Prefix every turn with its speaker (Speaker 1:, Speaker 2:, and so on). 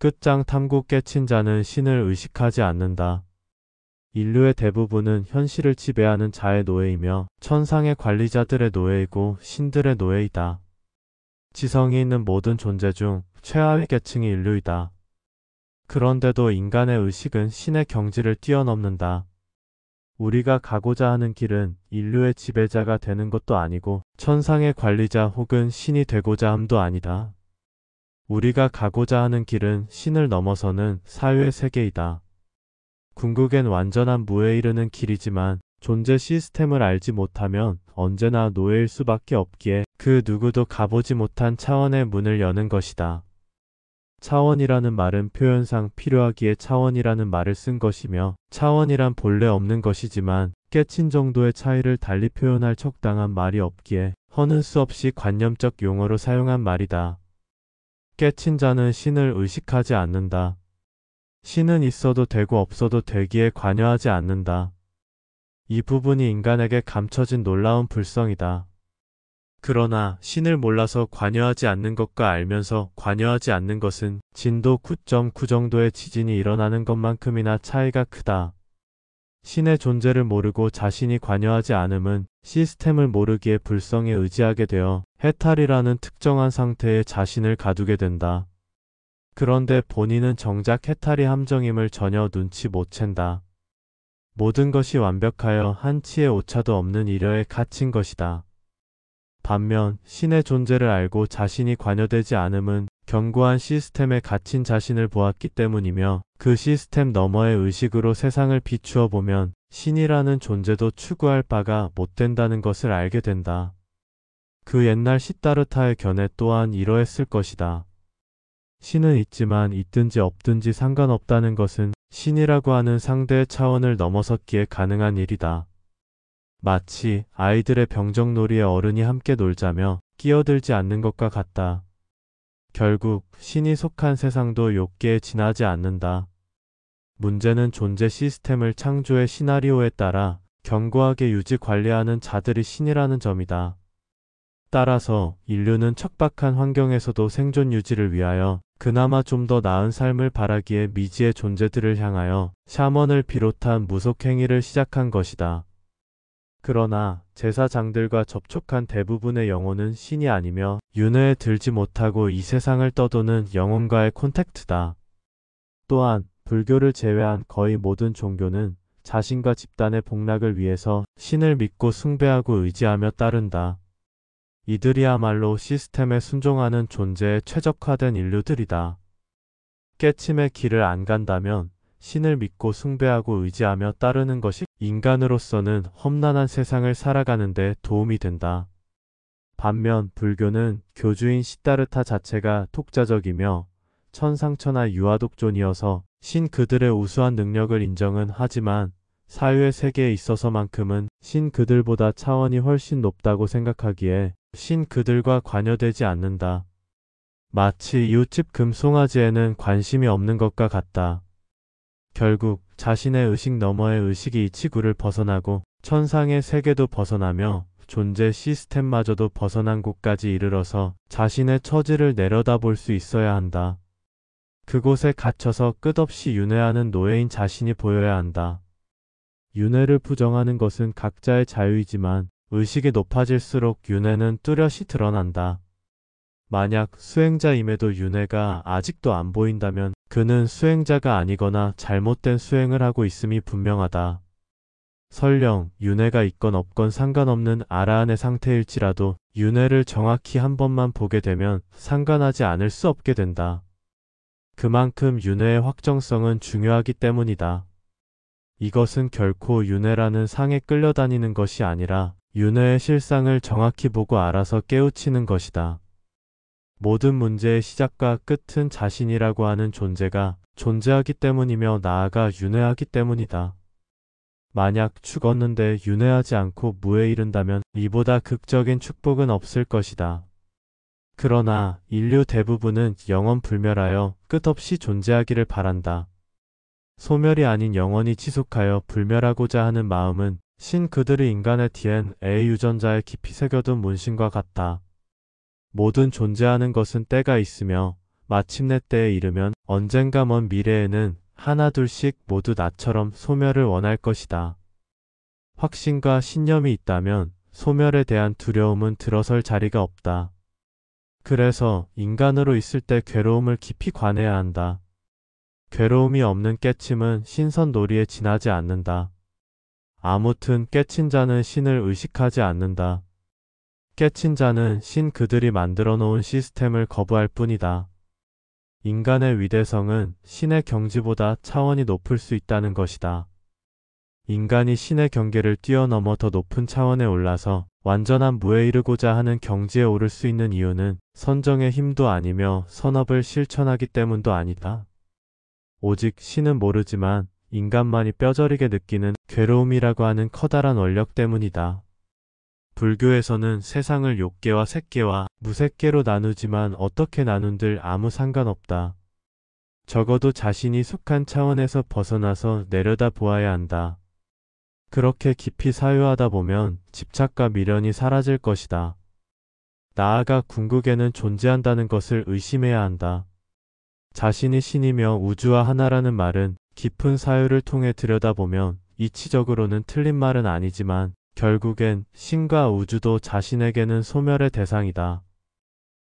Speaker 1: 끝장 탐구 깨친 자는 신을 의식하지 않는다. 인류의 대부분은 현실을 지배하는 자의 노예이며 천상의 관리자들의 노예이고 신들의 노예이다. 지성이 있는 모든 존재 중 최하위 계층이 인류이다. 그런데도 인간의 의식은 신의 경지를 뛰어넘는다. 우리가 가고자 하는 길은 인류의 지배자가 되는 것도 아니고 천상의 관리자 혹은 신이 되고자 함도 아니다. 우리가 가고자 하는 길은 신을 넘어서는 사유의 세계이다. 궁극엔 완전한 무에 이르는 길이지만 존재 시스템을 알지 못하면 언제나 노예일 수밖에 없기에 그 누구도 가보지 못한 차원의 문을 여는 것이다. 차원이라는 말은 표현상 필요하기에 차원이라는 말을 쓴 것이며 차원이란 본래 없는 것이지만 깨친 정도의 차이를 달리 표현할 적당한 말이 없기에 허는 수 없이 관념적 용어로 사용한 말이다. 깨친 자는 신을 의식하지 않는다. 신은 있어도 되고 없어도 되기에 관여하지 않는다. 이 부분이 인간에게 감춰진 놀라운 불성이다. 그러나 신을 몰라서 관여하지 않는 것과 알면서 관여하지 않는 것은 진도 9.9 정도의 지진이 일어나는 것만큼이나 차이가 크다. 신의 존재를 모르고 자신이 관여하지 않음은 시스템을 모르기에 불성에 의지하게 되어 해탈이라는 특정한 상태에 자신을 가두게 된다. 그런데 본인은 정작 해탈이 함정임을 전혀 눈치 못 챈다. 모든 것이 완벽하여 한치의 오차도 없는 이려에 갇힌 것이다. 반면 신의 존재를 알고 자신이 관여되지 않음은 견고한 시스템에 갇힌 자신을 보았기 때문이며 그 시스템 너머의 의식으로 세상을 비추어 보면 신이라는 존재도 추구할 바가 못 된다는 것을 알게 된다. 그 옛날 시다르타의 견해 또한 이러했을 것이다. 신은 있지만 있든지 없든지 상관없다는 것은 신이라고 하는 상대의 차원을 넘어섰기에 가능한 일이다. 마치 아이들의 병정놀이에 어른이 함께 놀자며 끼어들지 않는 것과 같다. 결국 신이 속한 세상도 욕계에 지나지 않는다. 문제는 존재 시스템을 창조의 시나리오에 따라 견고하게 유지 관리하는 자들이 신이라는 점이다. 따라서 인류는 척박한 환경에서도 생존 유지를 위하여 그나마 좀 더 나은 삶을 바라기에 미지의 존재들을 향하여 샤먼을 비롯한 무속행위를 시작한 것이다. 그러나 제사장들과 접촉한 대부분의 영혼은 신이 아니며 윤회에 들지 못하고 이 세상을 떠도는 영혼과의 콘택트다. 또한 불교를 제외한 거의 모든 종교는 자신과 집단의 복락을 위해서 신을 믿고 숭배하고 의지하며 따른다. 이들이야말로 시스템에 순종하는 존재에 최적화된 인류들이다. 깨침의 길을 안 간다면 신을 믿고 숭배하고 의지하며 따르는 것이 인간으로서는 험난한 세상을 살아가는 데 도움이 된다. 반면 불교는 교주인 시다르타 자체가 독자적이며 천상천하 유아독존이어서 신 그들의 우수한 능력을 인정은 하지만 사유의 세계에 있어서만큼은 신 그들보다 차원이 훨씬 높다고 생각하기에 신 그들과 관여되지 않는다. 마치 이웃집 금송아지에는 관심이 없는 것과 같다. 결국 자신의 의식 너머의 의식이 이 지구를 벗어나고 천상의 세계도 벗어나며 존재 시스템마저도 벗어난 곳까지 이르러서 자신의 처지를 내려다볼 수 있어야 한다. 그곳에 갇혀서 끝없이 윤회하는 노예인 자신이 보여야 한다. 윤회를 부정하는 것은 각자의 자유이지만 의식이 높아질수록 윤회는 뚜렷이 드러난다. 만약 수행자임에도 윤회가 아직도 안 보인다면 그는 수행자가 아니거나 잘못된 수행을 하고 있음이 분명하다. 설령 윤회가 있건 없건 상관없는 아라한의 상태일지라도 윤회를 정확히 한 번만 보게 되면 상관하지 않을 수 없게 된다. 그만큼 윤회의 확정성은 중요하기 때문이다. 이것은 결코 윤회라는 상에 끌려다니는 것이 아니라 윤회의 실상을 정확히 보고 알아서 깨우치는 것이다. 모든 문제의 시작과 끝은 자신이라고 하는 존재가 존재하기 때문이며 나아가 윤회하기 때문이다. 만약 죽었는데 윤회하지 않고 무에 이른다면 이보다 극적인 축복은 없을 것이다. 그러나 인류 대부분은 영원 불멸하여 끝없이 존재하기를 바란다. 소멸이 아닌 영원히 지속하여 불멸하고자 하는 마음은 신 그들이 인간의 DNA 유전자에 깊이 새겨둔 문신과 같다. 모든 존재하는 것은 때가 있으며 마침내 때에 이르면 언젠가 먼 미래에는 하나둘씩 모두 나처럼 소멸을 원할 것이다. 확신과 신념이 있다면 소멸에 대한 두려움은 들어설 자리가 없다. 그래서 인간으로 있을 때 괴로움을 깊이 관해야 한다. 괴로움이 없는 깨침은 신선놀이에 지나지 않는다. 아무튼 깨친 자는 신을 의식하지 않는다. 깨친 자는 신 그들이 만들어 놓은 시스템을 거부할 뿐이다. 인간의 위대성은 신의 경지보다 차원이 높을 수 있다는 것이다. 인간이 신의 경계를 뛰어넘어 더 높은 차원에 올라서 완전한 무에 이르고자 하는 경지에 오를 수 있는 이유는 선정의 힘도 아니며 선업을 실천하기 때문도 아니다. 오직 신은 모르지만 인간만이 뼈저리게 느끼는 괴로움이라고 하는 커다란 원력 때문이다. 불교에서는 세상을 욕계와 색계와 무색계로 나누지만 어떻게 나눈들 아무 상관없다. 적어도 자신이 속한 차원에서 벗어나서 내려다 보아야 한다. 그렇게 깊이 사유하다 보면 집착과 미련이 사라질 것이다. 나아가 궁극에는 존재한다는 것을 의심해야 한다. 자신이 신이며 우주와 하나라는 말은 깊은 사유를 통해 들여다보면 이치적으로는 틀린 말은 아니지만 결국엔 신과 우주도 자신에게는 소멸의 대상이다.